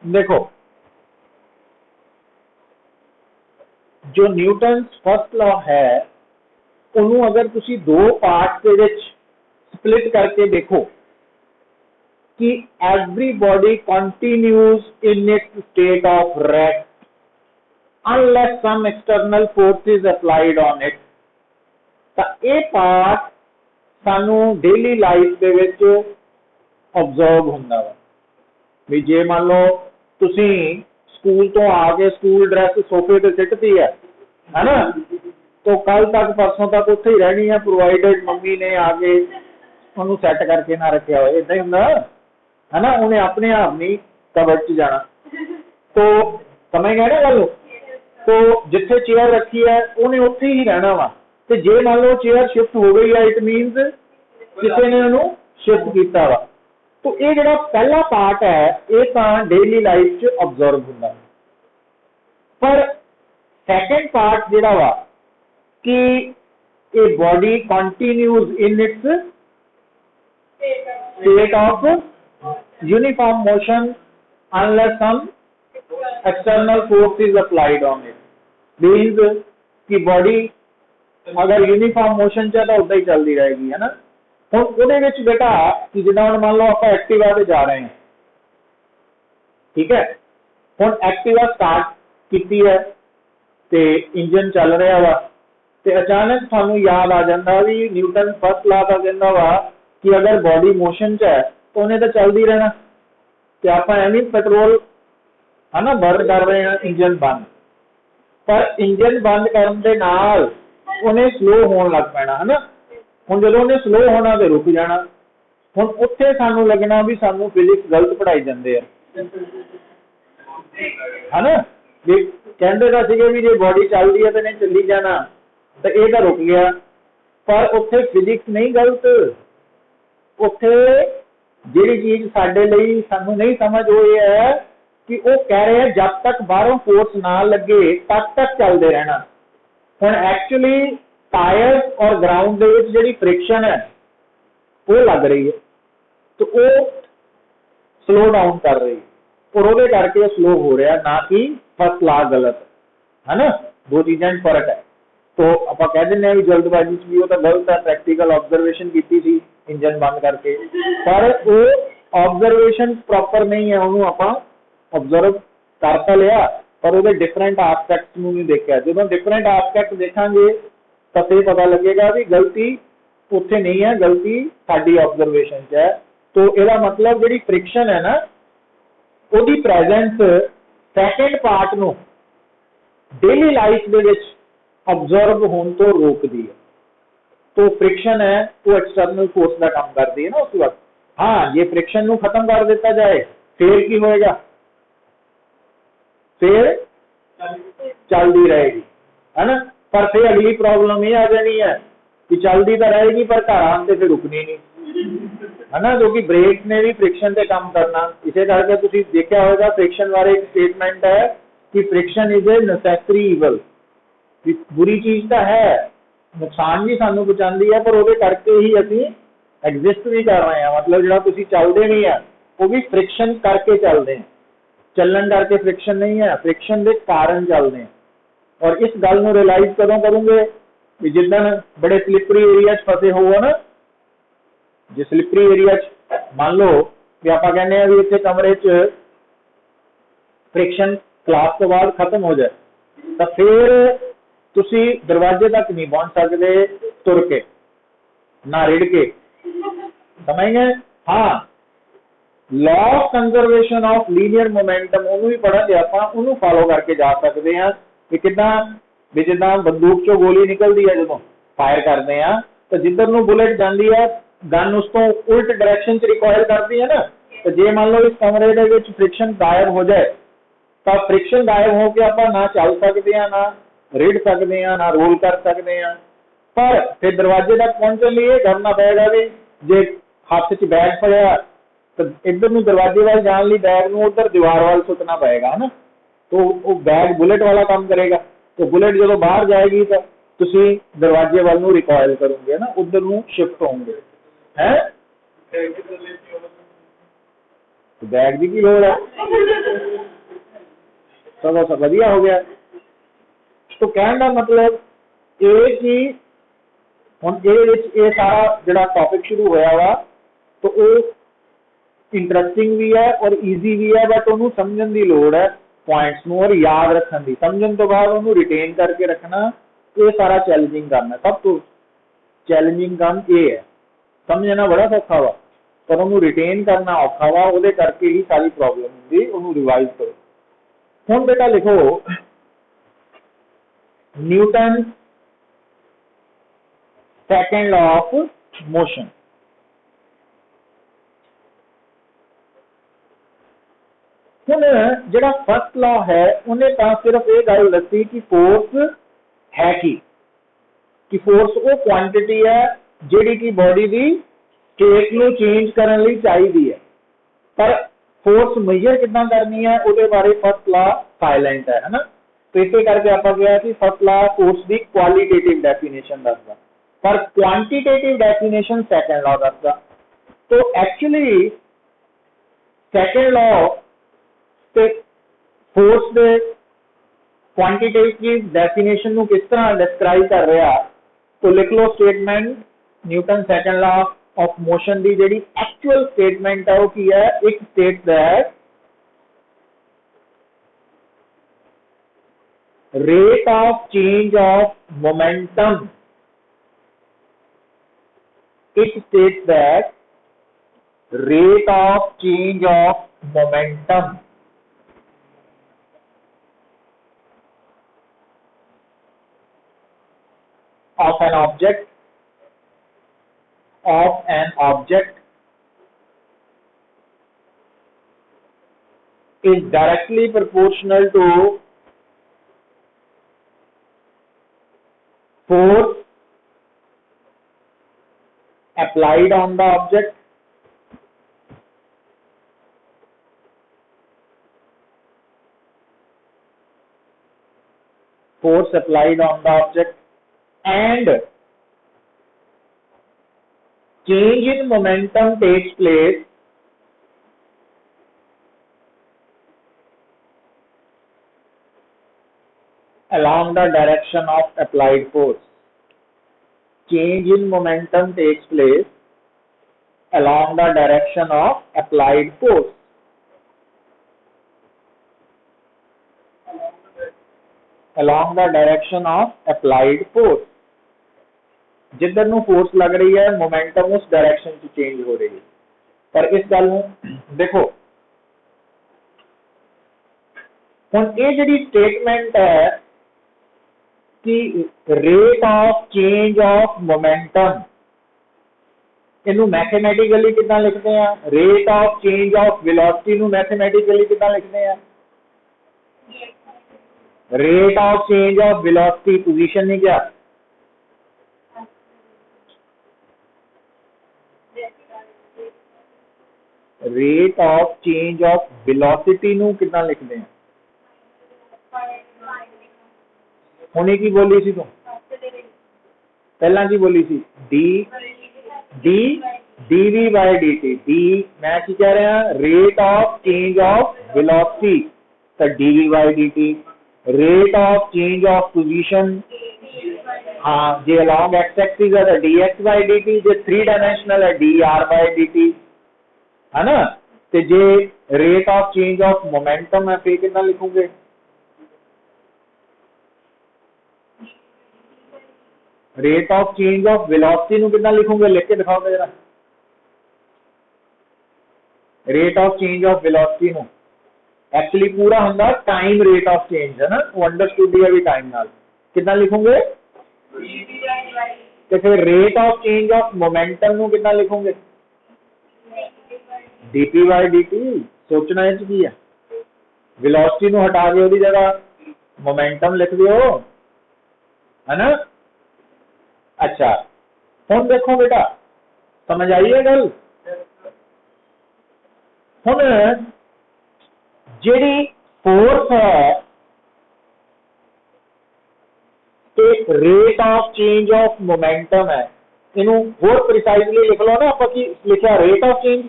देखो, जो Newton first law है ਉਹਨੂੰ अगर तुसी दो पार्ट के विच स्प्लिट करके देखो कि every body continues in its state of rest unless some external force is applied on it, तो ये पार्ट सानू डेली लाइफ दे विच ऑब्जर्व हुंदा वा। भी जे मान लो तुसी स्कूल तो आके स्कूल ड्रेस सोफे ते सिटती है ना, तो कल तक परसों तक उत्थे ही रहनी है, प्रोवाइडेड मम्मी ने आके उन्होंने सैट करके ना रखा हो, इदा ही होंगे है ना, उन्हें अपने आप नहीं कबर्ड च जाना। तो समझ गए ना गल। तो जिथे चेयर रखी है उन्हें उत्थे ही रहना वा, तो जे मान लो चेयर शिफ्ट हो गई है इट मीनस किसी ने उन्होंने शिफ्ट किया वा। तो ये जो पहला पार्ट है ये तो डेली लाइफ च ऑब्जर्व होंगे, पर सैकेंड पार्ट जोड़ा वा कि ये body continues in its state of uniform motion unless some external force is applied on it, means कि बॉडी अगर यूनिफॉर्म मोशन च तो उदा ही चलती रहेगी है ना। हुण उहदे विच बेटा कि जिद्दां हुण मान लो आप एक्टिवा ते जा रहे हैं, ठीक है, हुण एक्टिवा स्टार्ट कीती है ते इंजन चल रहा वा, ते अचानक सानू याद आ जाता भी न्यूटन फर्स्ट लॉ का कहता वा कि अगर बॉडी मोशन च है तो उन्हें तो चलती रहना, तो आप एवं पेट्रोल है ना बर्न कर रहे हैं, इंजन बंद, पर इंजन बंद करने के नाल उन्हें स्लो होने लग पैना है ना। हुण जदों उन्हें स्लो होना तो रुक जाना, हुण उत्थे सानू लगना भी सानू फिजिक्स गलत पढ़ाई जाते हैं है ना, भी कहते तो सीगे भी जो बॉडी चलती है तो नहीं चली जाना, तो ये तो रुक गया, पर उत्थे फिजिक्स नहीं गलत, उत्थे जिहड़ी चीज साडे लई सानू नहीं समझ वो ये है कि वो कह रहे हैं जब तक बाहरों फोर्स ना लगे तब तक चलते रहना। हुण एक्चुअली टायर्स और ग्राउंड दे विच जिहड़ी फ्रिक्शन है वो लग रही है, तो वो स्लो डाउन कर रही है, और वो करके स्लो हो रहा, ना कि फर्स्ट लॉ गलत है ना, दो चीज़ों में फर्क है। तो आप कह दें भी जल्दबाजी भी वो तो गलत है, प्रैक्टिकल ऑब्जर्वेशन की थी इंजन बंद करके, पर वो ऑब्जर्वेशन प्रॉपर नहीं है, उन्होंने आप ऑब्जर्व करता लिया पर वो डिफरेंट आस्पेक्ट्स नहीं देखा। जो डिफरेंट आस्पेक्ट देखेंगे तो फिर पता लगेगा भी गलती उत्थे नहीं है, गलती साडी ऑब्जर्वेशन च है। तो यदा मतलब जी फ्रिक्शन है ना, उसकी प्रेजेंस सैकेंड पार्ट नूं डेली लाइफ दे विच ऑब्जर्व होने तो रोकती है। तो फ्रिक्शन है वो एक्सटर्नल फोर्स का काम करती है ना उस वक्त। हाँ, ये फ्रिक्शन नूं खत्म कर दिता जाए फिर की होएगा, फिर चलती रहेगी है ना, पर फिर अगली प्रॉब्लम ये आ जानी है कि चलती तो रहेगी पर घर आने फिर रुकनी नहीं है ना, क्योंकि ब्रेक ने भी फ्रिक्शन से काम करना। इसे करके तुसीं देखा होगा फ्रिक्शन बारे एक स्टेटमेंट है कि friction is a necessary evil, बुरी चीज तो है, नुकसान भी सानू पहुंचाती है, पर वो करके ही असी एग्जिस्ट भी कर रहे हैं। मतलब जो तुसीं चलते नहीं है वो भी फ्रिक्शन करके चलते हैं, चलन करके फ्रिक्शन नहीं है, फ्रिक्शन के कारण चलते हैं। और इस गल को रियलाइज कदों करोगे भी जिदन बड़े स्लिपरी एरिया फसे हो ना, जो स्लिपरी एरिया मान लो भी आप कहने भी इतने कमरे च फ्रिक्शन क्लास तो बाद खत्म हो जाए, तो फिर तुसी दरवाजे तक नहीं पहुंच सकते तुर के, ना रिड़ के, समझ गए। हाँ, law of conservation of linear momentum उन्होंने भी पढ़ांगे, आप उन्होंने फॉलो करके जा सकते हैं कि कितना भी जिदा बंदूक चो गोली निकलती है जो फायर करते हैं तो जिधर नूं बुलेट जाती है गन उस तो उल्ट डायरेक्शन च रिकॉयल करती है ना। तो जे मान लो इस कमरे के विच फ्रिक्शन गायब हो जाए तो फ्रिक्शन गायब होकर आप ना चल सकते हैं, ना रिड़ सकते हैं, ना रोल कर सकते हैं, पर फिर दरवाजे तक पहुंचने लिए करना पड़ेगा भी जे हाथ च बैग फड़िया तो इधर नूं दरवाजे वाल जाने लिए बैग नूं उधर दीवार वाल सुटना पड़ेगा है ना, तो वो बैग बुलेट वाला काम करेगा। तो बुलेट जो बाहर जाएगी तो तुसी दरवाजे वाल नूं रिकॉयल करोगे ना, उधर नूं शिफ्ट होंगे है। बैग की लोड़ है, सब वधिया हो गया। तो कहने का मतलब ये कि हुण ये सारा जिहड़ा टॉपिक शुरू होया वा तो वो इंटरस्टिंग भी है और ईजी भी है, बट उन्होंने समझण की लोड़ है पॉइंट्स नूं और याद रखण की। समझण तो बाद उन्होंने रिटेन करके रखना, ये सारा चैलेंजिंग काम है। सब तो चैलेंजिंग काम ये है, समझना बड़ा सौखा वा पर उन्होंने रिटेन करना औखा वा, उहदे करके ही सारी प्रॉब्लम होंदी। उन्होंने रिवाइज करो। हुण बेटा लिखो Newton second law of motion. हुण जिहड़ा फर्स्ट लॉ है उन्हें तो सिर्फ ये गल दसी कि फोर्स है कि फोर्स वो क्वांटिटी है जिहड़ी कि बॉडी की स्टेट नूं चेंज करने लई चाहिदी है, पर फोर्स मेजर कितना करनी है उसके बारे फर्स्ट लॉ साइलेंट है ना। तो इसे करके आप गया कि फर्स्ट लॉ फोर्स की क्वालिटेटिव डेफिनेशन दसदा, पर क्वांटिटेटिव डेफिनेशन सेकेंड लॉ दसदा। तो एक्चुअली सेकेंड लॉ ते फोर्स के क्वांटिटेटिव डेफिनेशन को किस तरह डिस्क्राइब कर रहा, तो लिख लो statement Newton second law of motion की जी एक्चुअल स्टेटमेंट है वो की है, एक state that rate of change of momentum, it states that rate of change of momentum of an object is directly proportional to force applied on the object and change in momentum takes place along the direction of applied force. Change in momentum takes place along the direction of applied force. Along the direction of applied force. जिधर नूं force लग रही है momentum उस direction च change हो रही है। पर इस गल नूं देखो हुण ये जिहड़ी स्टेटमेंट है कि rate of change of momentum, इनू मैथमेटिकली कितना लिखते हैं? Rate of change of velocity नू मैथमेटिकली कितना लिखते हैं? Rate of change of velocity position नहीं क्या? Rate of change of velocity नू कितना लिखते हैं? हुणे की बोली सी तू? पहला की बोली सी? D V by D T. डी मैं की कह रहा rate of change of velocity तो D V by D T. Rate of change of position हाँ जे अलॉन्ग एक्स एक्सिस है तो D X by D T, जे 3 डायमेंशनल है D R by D T है ना। तो जे rate of change of momentum है फिर कितना लिखोगे? Rate of change of velocity कितना लिखोगे? लिख के दिखाओ जरा। Rate of change of velocity actually पूरा होंगे टाइम रेट ऑफ चेंज है ना, वो अंडरस्टूड है भी टाइम नाल। कितना लिखोगे? तो फिर rate of change of momentum कितना लिखोगे? Dp by dt. सोचना है की है वेलोसिटी हटा के उसकी जगह मोमेंटम लिख दो है ना। अच्छा हुण देखो बेटा समझ आई है गल। हुण जिहड़ी फोर्स है ते rate of change of momentum है, इनू होर प्रिसाइजली लिख लो ना। आप की लिखा रेट ऑफ चेंज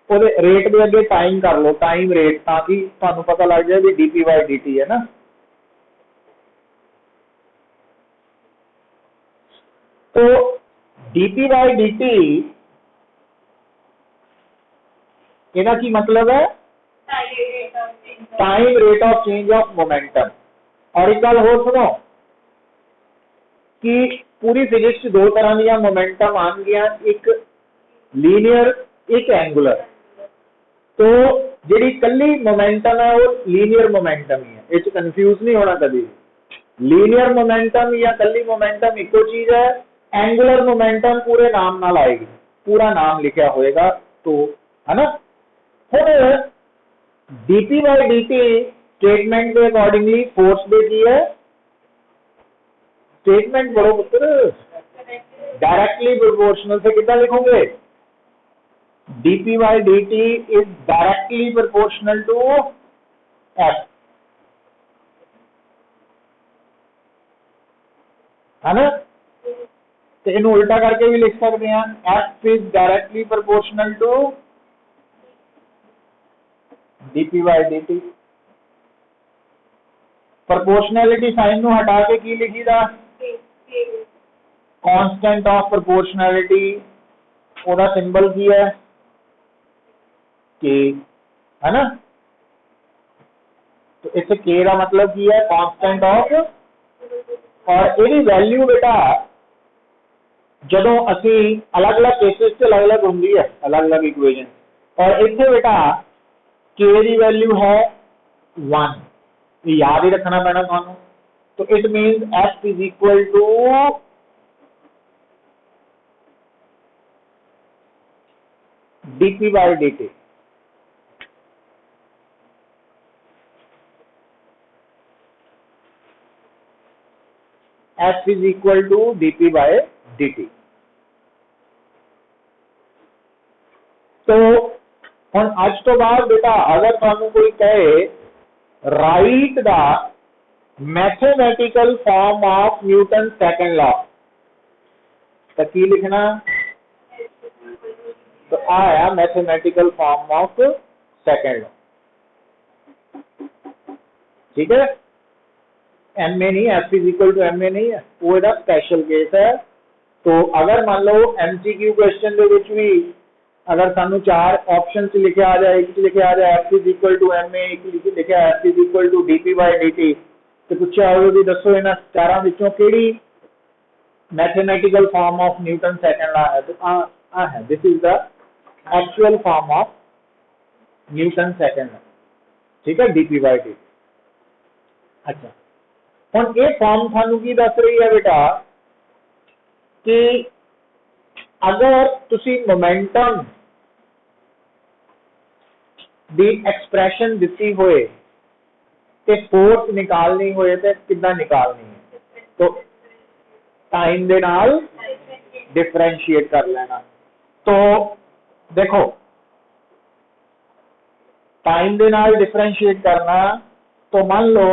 ਉਹਦੇ ਰੇਟ ਦੇ ਅੱਗੇ ਟਾਈਮ ਕਰ ਲਓ, ਟਾइम रेट, ताकि ਤੁਹਾਨੂੰ पता लग जाए भी D p by d T है ना। तो D p by d T ਇਹਦਾ ਕੀ मतलब है, time rate of change of momentum. और एक गल होर सुनो कि पूरी फिजिक्स दो तरह दी मोमेंटम आनगियां, एक लीनियर एक एंगुलर। तो जी कली मोमेंटम है वो लीनियर मोमेंटम ही है, इस कंफ्यूज नहीं होना कभी। लीनियर मोमेंटम या कली मोमेंटम इको चीज है, एंगुलर मोमेंटम पूरे नाम नाल आएगी, पूरा नाम लिखा होएगा तो, है ना। फिर dp by dt स्टेटमेंट के अकॉर्डिंगली फोर्स दे की है, स्टेटमेंट पढ़ो पुत्र, डायरेक्टली प्रोपोर्शनल से कितना लिखोगे, dp by dt is directly proportional to f, है ना। तो इन्हें उल्टा करके भी लिख सकते हैं, f is directly proportional to dp by dt। Proportionality sign ਨੂੰ हटा के की लिखीदा, कांस्टेंट ऑफ प्रोपोर्शनैलिटी, ਉਹਦਾ सिंबल की है k, है ना। तो इसे k का मतलब की है कांस्टेंट ऑफ, और ਇਹਦੀ वैल्यू बेटा ਜਦੋਂ ਅਸੀਂ अलग अलग केसेस से अलग अलग होंगी है, अलग अलग इक्वेशन। और इतने बेटा k की वैल्यू है 1, याद ही रखना पैना थानू। तो it means f is equal to dp by dt। f is equal to dp by dt। तो हम आज तो बाद बेटा अगर थानू कोई कहे write the mathematical form of Newton second law, तो की लिखना, तो आया mathematical form of second law, ठीक है। एम ए नहीं, F is equal to m a नहीं है, वो ਇਹਦਾ स्पेशल केस है। तो अगर मान लो MCQ क्वेश्चन ਦੇ ਵਿੱਚ ਵੀ अगर सानू 4 ऑप्शन लिखे आ जाए, एक लिखे आ जाए F is equal to m a, एक लिखे F is equal to d p by d t, तो पूछा हो भी दसो इन्होंने 4 विचों केड़ी mathematical form of Newton second law है। तो आ है, this is the actual form of Newton second law, ठीक है, डीपी बाई डी। अच्छा हुण ये फॉर्म सानू की दस रही है बेटा कि अगर तुसी मोमेंटम दी एक्सप्रैशन दिती होए ते फोर्स निकालनी होए ते किद्दां निकालनी है, तो टाइम दे नाल डिफरेंशिएट कर लेना। तो देखो टाइम दे नाल डिफरेंशिएट करना, तो मान लो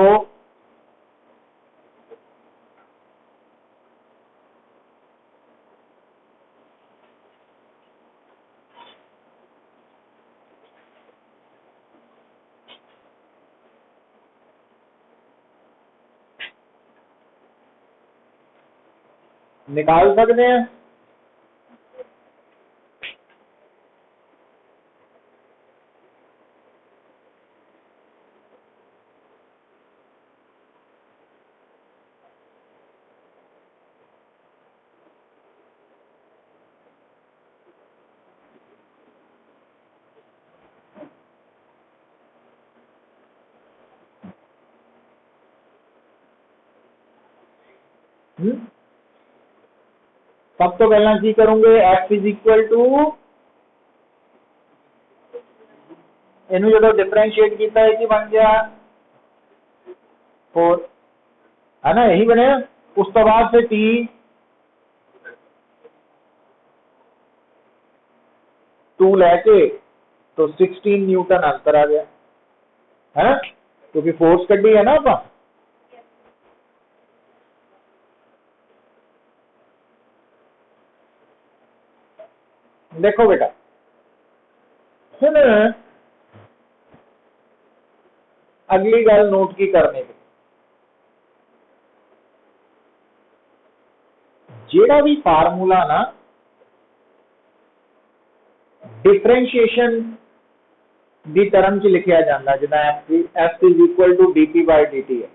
निकाल सकते हैं, सब तो पहला की करूंगे एफ इज इक्वल टू, इनू जो डिफरेंशिएट किया है कि बन गया 4, है ना, यही बने। उस तो बाद से टी टू लैके तो 16 न्यूटन अंतर आ गया, है ना, क्योंकि फोर्स कड्डी है ना आप। देखो बेटा हुण अगली गल नोट की करनी, जेड़ा भी फार्मूला ना डिफरेंशिएशन दी टर्म च लिखिया जाता, जिदा F is equal to d p by d T है,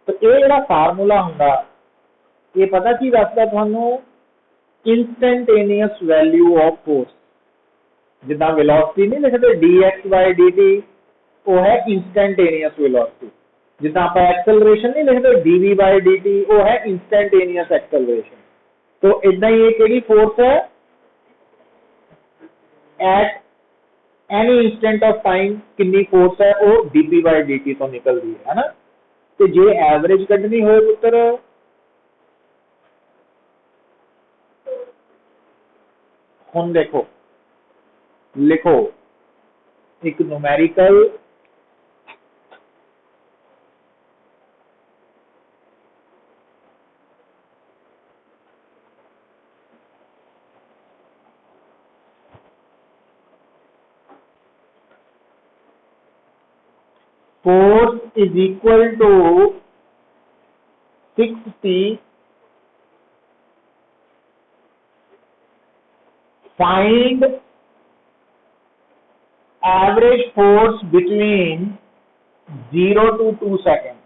तो ये जो फार्मूला होंगे ये पता की दसदा थानू, इंस्टेंटेनियस वैल्यू ऑफ फोर्स। जिदा वेलोसिटी नहीं लिखते d x by d t, वो है इंस्टेंटेनियस वेलोसिटी। जिदा आप एक्सेलरेशन नहीं लिखते d v by d t, वो है इंस्टेंटेनियस एक्सेलरेशन। तो इदा ही एक फोर्स है at any instant of time कितनी फोर्स है वो D p by d t तो निकलती है ना। तो जे एवरेज कढ़नी हो पुत्र, हुण देखो लिखो एक numerical force is equal to 6T, find average force between 0 to 2 seconds।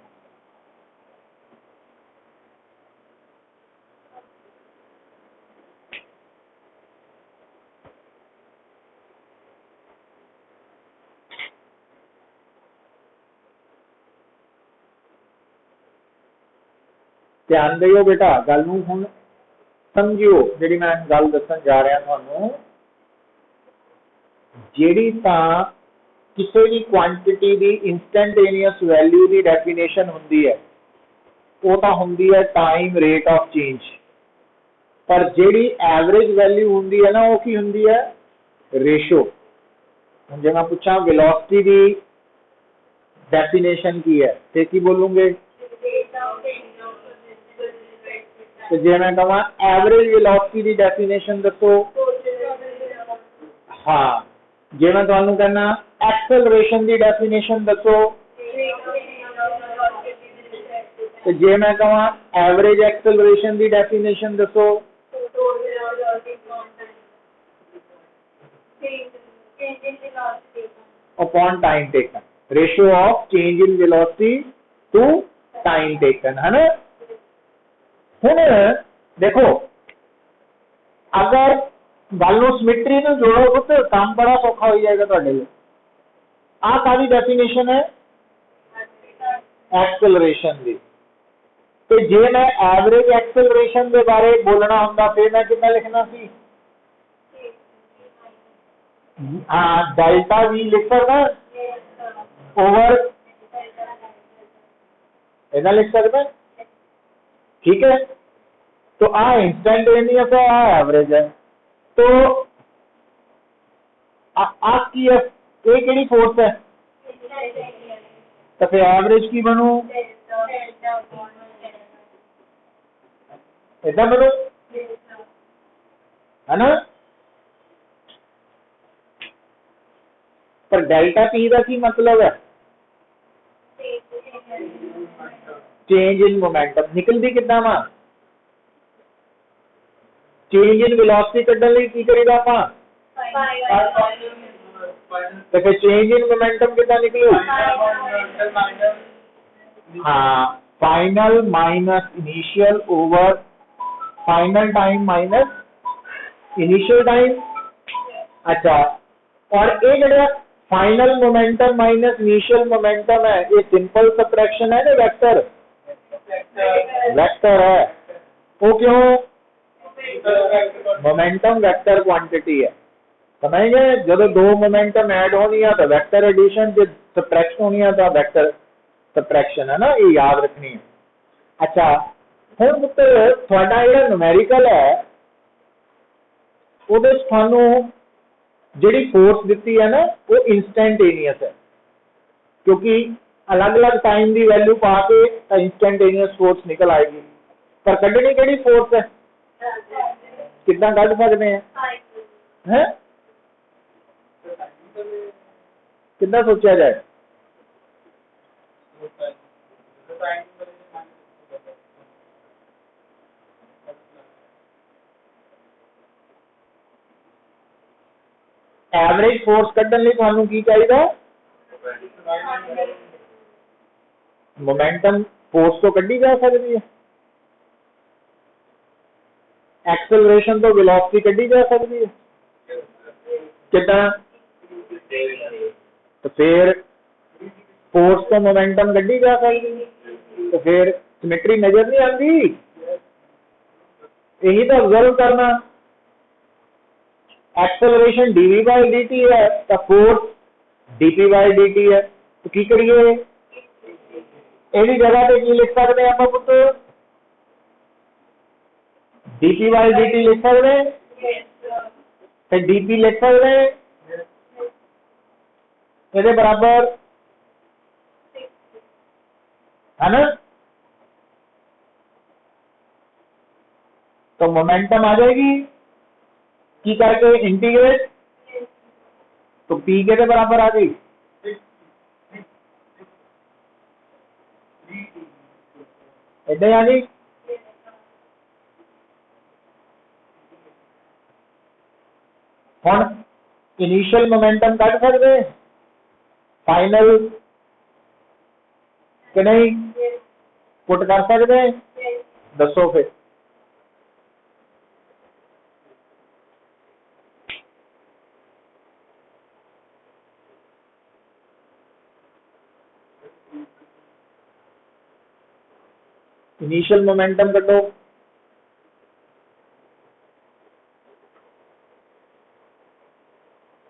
ध्यान दियो बेटा, गल नूं हुण समझियो, जिहड़ी मैं गल दस्सण जा रहा तुहानूं, जिहड़ी तां किसी भी क्वांटिटी की इंस्टेंटेनियस वैल्यू की डेफिनेशन हुंदी है, वो तां हुंदी है टाइम रेट ऑफ चेंज। पर जिहड़ी एवरेज वैल्यू हुंदी है ना, वो की हुंदी है रेशो। हुण जे मैं पूछा वेलोसिटी की डेफिनेशन की है, तो की बोलूंगे? तो जे मैं कहा एवरेज वेलोसिटी की डेफिनेशन दसो, हाँ। जे मैं तुहानू कहना एक्सेलरेशन की डेफिनेशन दसो, तो जे मैं कहा एवरेज एक्सेलरेशन की डेफिनेशन दसो, upon time taken, ratio of change in velocity to time taken, है ना। हुण देखो, अगर गल नूं सिमेट्री नूं जोड़ो तो काम बड़ा सौखा हो जाएगा तुहाडे लई। आ कादी डेफिनेशन है? एक्सेलरेशन दी। तो जे मैं एवरेज एक्सेलरेशन के बारे बोलना हुंदा फिर मैं कितना लिखना सी? हाँ, डेल्टा वी लिख सकदा ओवर, इतना लिख सकदा, ठीक है। तो आ इंस्टेंटेनियस है, आ एवरेज है। तो आ की है, ये केड़ी फोर्स है? तो फिर एवरेज की बनू? इतना बनू, है ना। पर डेल्टा पी का की मतलब है? Change in momentum. निकलती कितना वा? चेंज इन वेलोसिटी कड्ढण लई की करीदा आपां? तो फिर चेंज इन मोमेंटम कितना निकलू? हाँ, final minus initial over final time minus initial time. अच्छा, और ये जो final momentum minus initial momentum है, ये सिंपल सबट्रैक्शन है ना, वेक्टर वेक्टर है। वो क्यों? मोमेंटम वेक्टर क्वांटिटी है, समझे। जब दो मोमेंटम ऐड होनी है तो वेक्टर एडिशन, जो सबट्रैक्शन होनी है तो वेक्टर सबट्रैक्शन, है ना, ये याद रखनी है। अच्छा, हुण पुत्र तुहाडा जिहड़ा न्यूमेरिकल है, उहदे च तुहानू जिहड़ी फोर्स दिती है ना, वो इंस्टेंटेनियस है, क्योंकि अलग अलग टाइम की वैल्यू पा के इंस्टेंटेनियस फोर्स निकल आएगी। पर कढ़नी केड़ी फोर्स है? कितना कढ़ सकते हैं? कितना सोचा जाए? एवरेज फोर्स कड्ढन लई तुहानू की चाहिए? मोमेंटम फोर्स तो कड्ढी जा सकती है, एक्सेलरेशन तो वेलोसिटी कड्ढी जा सकती है। कितना? तो फिर फोर्स तो मोमेंटम कड्ढी जा सकती है, तो फिर सिमेट्री नजर नहीं आती? यही तो ऑब्जर्व करना। एक्सेलरेशन dv बाय dt है, तो फोर्स dp बाय dt है, तो की करिए? ਇਹਦੀ जगह पे की लिख सकते हैं आप पुत्र? dp बाय dt लिख सकते हैं, फिर dp लिख सकते हैं ਇਹਦੇ बराबर, है ना? तो मोमेंटम आ जाएगी की करके इंटीग्रेट, तो p के बराबर आ गई इधर आ गई। हम इनिशियल मोमेंटम कट सकते हैं, फाइनल कि नहीं पुट कर सकते हैं? दसो फिर। इनिशियल मोमेंटम कटो,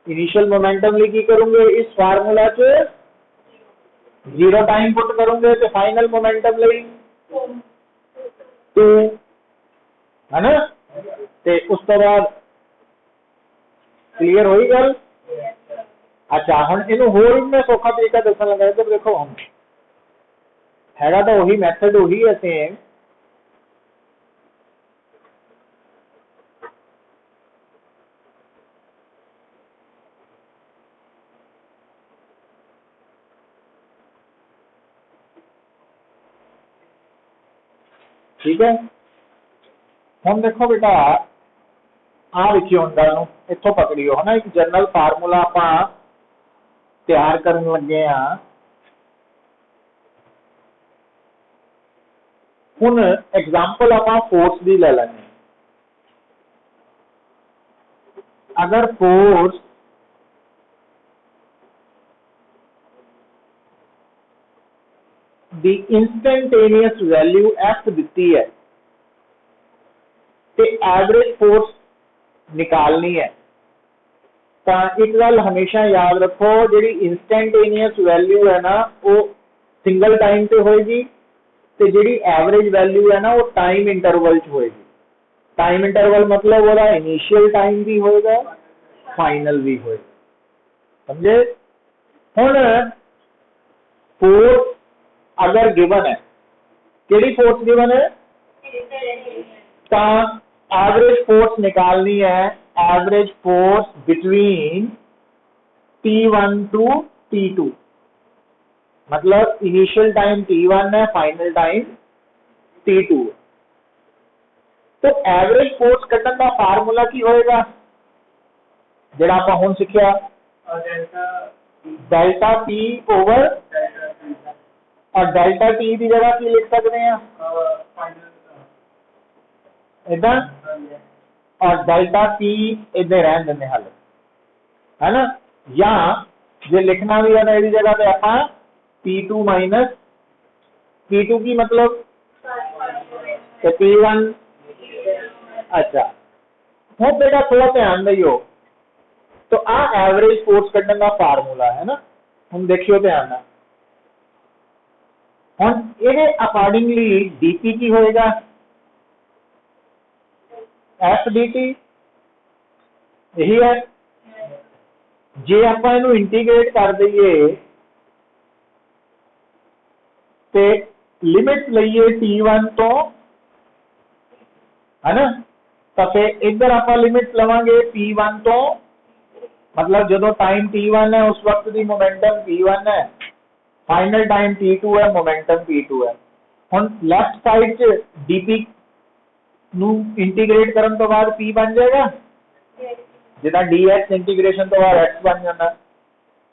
इनिशियल मोमेंटम लिए की करूंगे? इस फार्मूला च 0 टाइम पुट करूंगे तो फाइनल मोमेंटम ਲਈ 2, है ना? ते उस तो बाद क्लियर होई गल? अच्छा हम इनू होर मैं सौखा तरीका दसन लगा। इधर देखो, हम हैगा तो वही मैथड वही है सेम, ठीक है? हम देखो बेटा आ लिखियो गल इत्थों पकड़ियो, है ना? एक जनरल फार्मूला आप तैयार करन लगे हाँ। हुण एग्जाम्पल आप फोर्स की ले लेंगे। अगर फोर्स दी इंस्टेंटेनियस वैल्यू एफ दी है तो एवरेज फोर्स निकालनी है, तो एक गल हमेशा याद रखो, जी इंस्टेंटेनियस वैल्यू है ना वो सिंगल टाइम पे होएगी, तो जी एवरेज वैल्यू है ना वो टाइम इंटरवल च होएगी। टाइम इंटरवल मतलब वो इनिशियल टाइम भी होएगा, फाइनल भी होएगा, समझे? हुण फोर्स अगर गिवन है, केड़ी फोर्स गिवन है? तो एवरेज फोर्स निकालनी है, average force between T1 to T2, मतलब इनिशियल टाइम T1 है, फाइनल टाइम T2। तो एवरेज फोर्स कटन का फार्मूला की होएगा जिहड़ा आपां हुण सिक्ख्या? डेल्टा P ओवर, और डेल्टा T की जगह की लिख सकते हैं इधर, और डेल्टा P इधर रहन देने हल, है ना? या जो लिखना भी है ना इस जगह पे आप P2 माइनस P2 की मतलब तो P1। अच्छा हम बेटा थोड़ा ध्यान दियो, तो आ एवरेज फोर्स कटन का फार्मूला है ना, हम देखियो ध्यान ना। हम ये अकॉर्डिंगली dp की होएगा एफ dt, यही है। जे आप इंटीग्रेट कर दईए तो लिमिट लईए T1 तो, है ना? तो फिर इधर आप लिमिट लवांगे P1 तो मतलब जो टाइम t1 है उस वक्त की मोमेंटम p1 है, फाइनल टाइम t2 है, मोमेंटम p2 है। हुण लैफ्ट साइड च dp नू इंटीग्रेट करन तो बाद p बन जाएगा, जिदा dx इंटीग्रेशन तो बाद x बन जाता।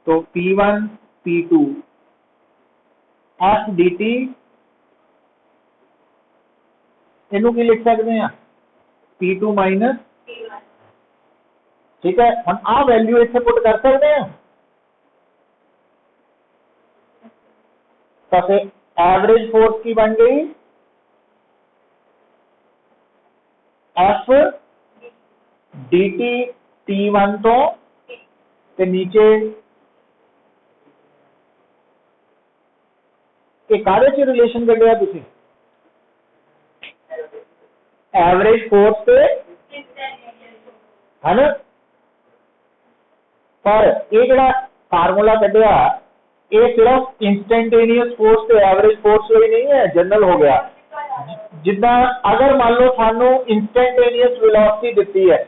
तो p1 p2 f dt इनू की लिख सकते हैं p2 माइनस, ठीक है। हम आ वैल्यू इतने पुट कर सकते हैं, तो फिर एवरेज फोर्स की बन गई एफ dt t1 तो ते नीचे कारे च रिलेशन कढ़िया तुसी एवरेज फोर्स से है ना। पर ये जड़ा फार्मूला कढ़िया ये सिर्फ इंस्टेंटेनियस फोर्स से एवरेज फोर्स लिए नहीं है, जनरल हो गया। जिदा अगर मान लो थानू इंस्टेंटेनियस वेलोसिटी दिती है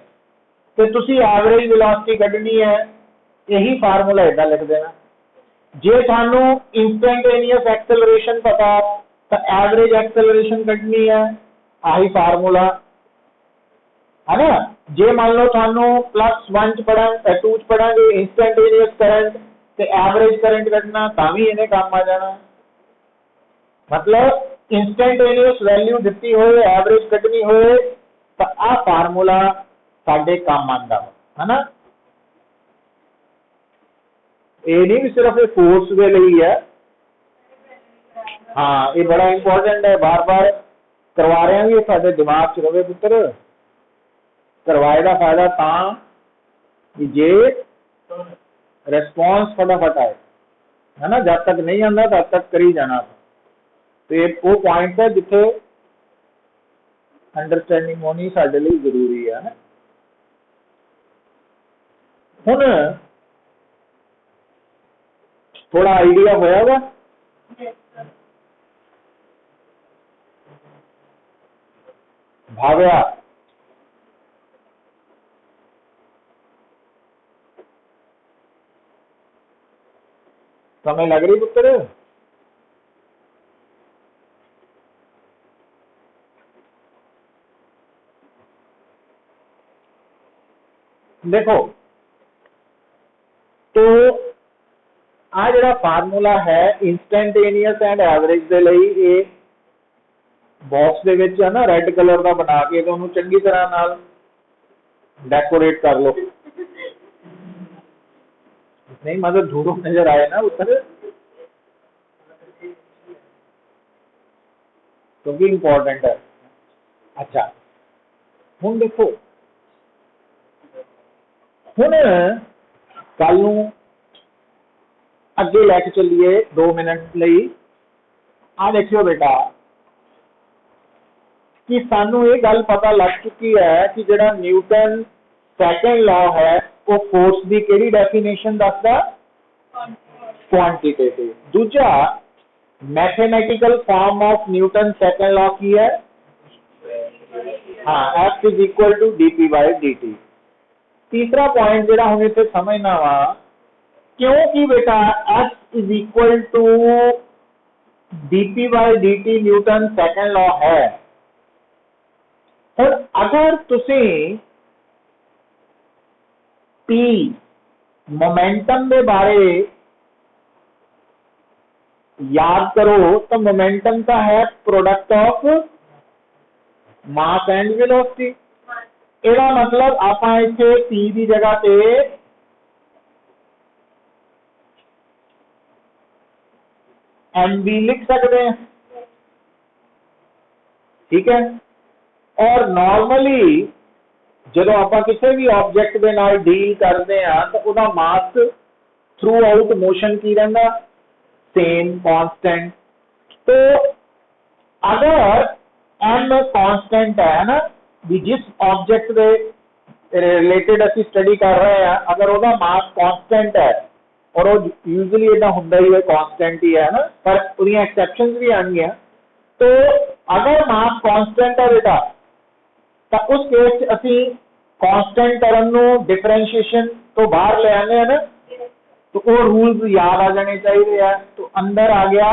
तो तुसी एवरेज वेलोसिटी कढ़नी है, यही फार्मूला इदा लिख देना। जे थानू इंस्टेंटेनियस एक्सेलरेशन पता तो एवरेज एक्सेलरेशन कढ़नी है, आही फार्मूला है ना। जे मान लो थानू +1 च पढ़ा 2 च पढ़ांगे इंस्टेंटेनियस करंट ते एवरेज करंट कढ़ना तां भी इन्हें काम आ जाना। मतलब इंस्टेंटेनियस वैल्यू दिती होए एवरेज कढ़नी होए तो आ फार्मूला साडे काम आंदा है ना। ये नहीं भी सिर्फ फोर्स के लिए है, हाँ ये बड़ा इंपॉर्टेंट है, बार बार करवा रहे हैं, ये साडे दिमाग च रहे पुत्र। करवाए का फायदा तां जे रिस्पॉन्स फटाफट आए है ना, जब तक नहीं आता तब तक करी जाना। तो ये वो पॉइंट है जिथे अंडरस्टैंडिंग होनी साडे लिए जरूरी है। हुण थोड़ा आइडिया होया वा भाव्या समय लग रही पुत्र। देखो तो आ जड़ा फार्मूला है इंस्टेंटेनियस एंड एवरेज दे लई, ये बॉक्स दे विच है ना रेड कलर का बना के तो उन्होंने चंगी तरह नाल डेकोरेट कर लो। नहीं मतलब धूड़ो नजर आए ना उत्तर, क्योंकि इंपॉर्टेंट है। अच्छा हुण देखो, हुण कल नूं अगे लैके चलिए 2 मिनट लई। आ देखियो बेटा कि सानू ये गल पता लग चुकी है कि जिहड़ा न्यूटन सेकंड लॉ है वो फोर्स की केड़ी डेफिनेशन दसदा, क्वांटिटेटिव। दूजा mathematical form of Newton second law की है, हाँ F is equal to dp/dt। तीसरा पॉइंट जिहड़ा हम इत्थे समझना वा, क्योंकि बेटा F is equal to dp/dt Newton second law है। और अगर तुसी P मोमेंटम के बारे याद करो तो मोमेंटम का है product of mass and velocity. एदा मतलब आप इथे P की जगह पे mv लिख सकते हैं, ठीक है। और नॉर्मली जो आप किसी भी ऑब्जेक्ट के नाल डील करते हैं तो उसका मास थ्रू आउट मोशन की रहता सेम कांस्टेंट। तो अगर m कांस्टेंट है ना भी जिस ऑब्जेक्ट के रिलेटेड असी स्टडी कर रहे हैं, अगर उसका मास कांस्टेंट है और वो यूजुअली इदा हुंदा ही है कांस्टेंट ही है ना, पर उदियां एक्सेप्शंस भी आएंगे। तो अगर मास कांस्टेंट है बेटा तो उस केस असी कांस्टेंट टर्म नो डिफरेंशिएशन तो बाहर ले आने हैं ना, तो वो रूल्स याद आ जाने चाहिए। तो अंदर आ गया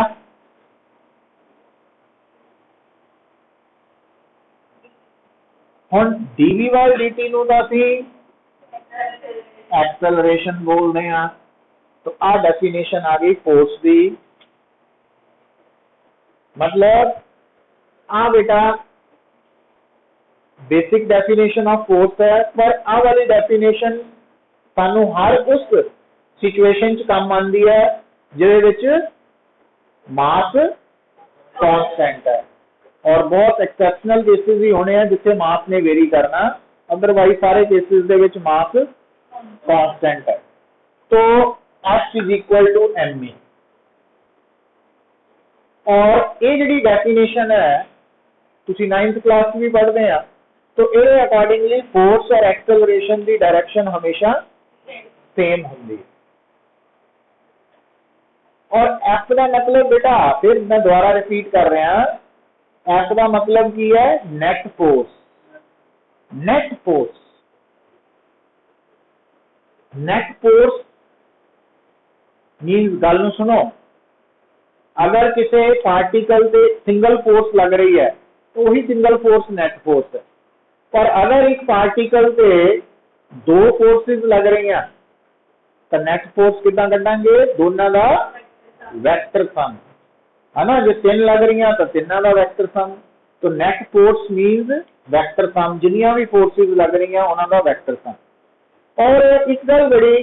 हुण dv by dt ਨੂੰ ਤਾਂ ਅਸੀਂ एक्सेलरेशन बोलते हैं। तो आ डेफिनेशन आ गई फोर्स की। मतलब आ बेटा बेसिक डेफिनेशन ऑफ फोर्स है, पर आ वाली डेफिनेशन सानू हर उस सिचुएशन च काम आती है जिहदे विच मास कांस्टेंट है, और बहुत एक्सेप्शनल केसेस ही होने हैं जिथे मास ने वेरी करना, अदरवाइज सारे cases they which mass constant है। तो F is equal to m a, और ये जी डेफिनेशन है तुसी 9th क्लास भी पढ़ते हैं, तो ये अकॉर्डिंगली फोर्स और एक्सेलरेशन की डायरेक्शन हमेशा सेम होंगी। और एफ का मतलब बेटा फिर मैं दोबारा रिपीट कर रहा, एफ का मतलब की है net force. Net force, net force mean गल नूं सुनो, अगर किसी पार्टिकल से सिंगल फोर्स लग रही है तो वही सिंगल फोर्स नेट फोर्स है। पर अगर एक पार्टिकल से दो फोर्सेस लग रही हैं तो नेट फोर्स कितना कटांगे, दोनों का वेक्टर सम है ना। जो 3 लग रही हैं तो तीनों का वेक्टर सम। तो net force means vector sum, जिन्नियां भी फोर्सेस लग रही हैं उन्हों का वेक्टर सम। और एक गल बड़ी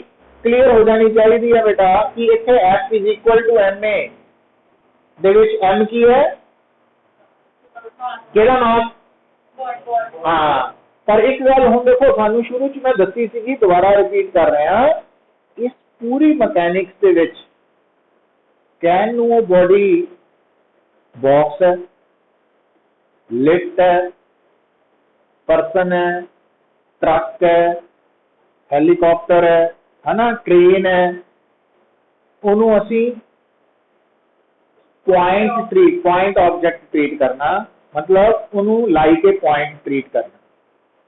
क्लीयर हो जानी चाहिए है बेटा कि इतने F is equal to m a दे विच एम की है केड़ा मास। हाँ, पर एक गल हुण देखो सानू शुरू च मैं दसी सी, दोबारा रिपीट कर रहा, इस पूरी मैकेनिक्स दे विच कहण नूं बॉडी बॉक्स है, लिफ्ट है, पर्सन है, ट्रक है, हेलीकॉप्टर है ना, ट्रेन है, उन्होंने असी पॉइंट ऑब्जेक्ट ट्रीट करना, मतलब उन्होंने लाइक ए पॉइंट ट्रीट करना।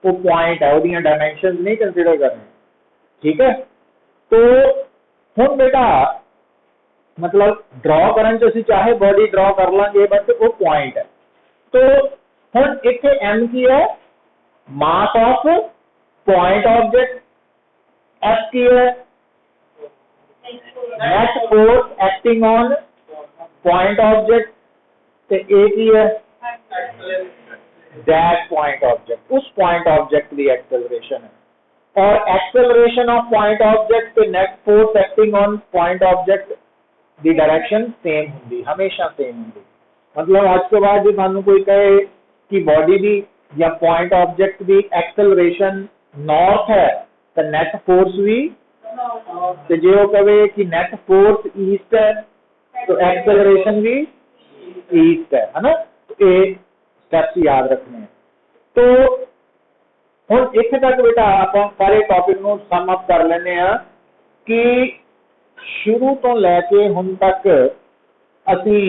वो पॉइंट है, वो डायमेंशन नहीं कंसिडर करने, ठीक है। तो हुण बेटा मतलब ड्रॉ करन च असीं चाहे बॉडी ड्रॉ कर लांगे, बट वो पॉइंट है। तो हुण इत्थे एम की है, mass of point object, F की है net force acting on point object, ते ए की है दैट पॉइंट ऑब्जेक्ट, उस पॉइंट ऑब्जेक्ट की एक्सेलरेशन है। और एक्सेलरेशन ऑफ पॉइंट ऑब्जेक्ट ते net force acting on point object the direction same होंगी, हमेशा सेम होंगी। मतलब आज के बाद जो सानू कोई कहे कि बॉडी दी या पॉइंट ऑब्जेक्ट दी एक्सेलरेशन नॉर्थ है तो नेट फोर्स भी, तो जो वो कहे कि नेट फोर्स ईस्ट है तो एक्सेलरेशन भी ईस्ट है ना। तो ये स्टेप्स याद रखने हैं। तो हुण इत्थे तक बेटा आपां सारे टॉपिक नूं सम अप कर लेने आ कि शुरू तो लैके हुण तक असी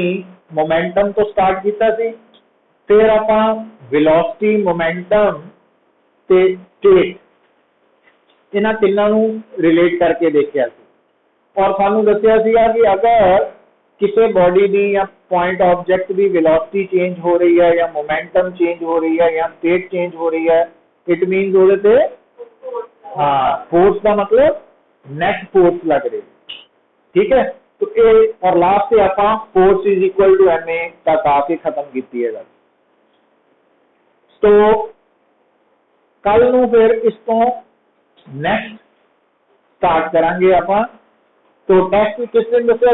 मोमेंटम तो स्टार्ट किया सी, फिर आपां वेलोसिटी, मोमेंटम ते स्टेट इन्हां तिन्नां नूं रिलेट करके देखिया सी। और सानू दस्सिया सीगा कि अगर किसी बॉडी की या पॉइंट ऑब्जेक्ट की वेलोसिटी चेंज हो रही है या मोमेंटम चेंज हो रही है या स्टेट चेंज हो रही है, इट मीन्स वो हाँ फोर्स का मतलब नेट फोर्स लग रही है, ठीक है। तो ये और लास्ट से आप force is equal to m a तक आके खत्म की है। तो कल नूं फिर इस तो नेक्स्ट स्टार्ट करांगे आप। तो टेस्ट किस दिन दस्सिया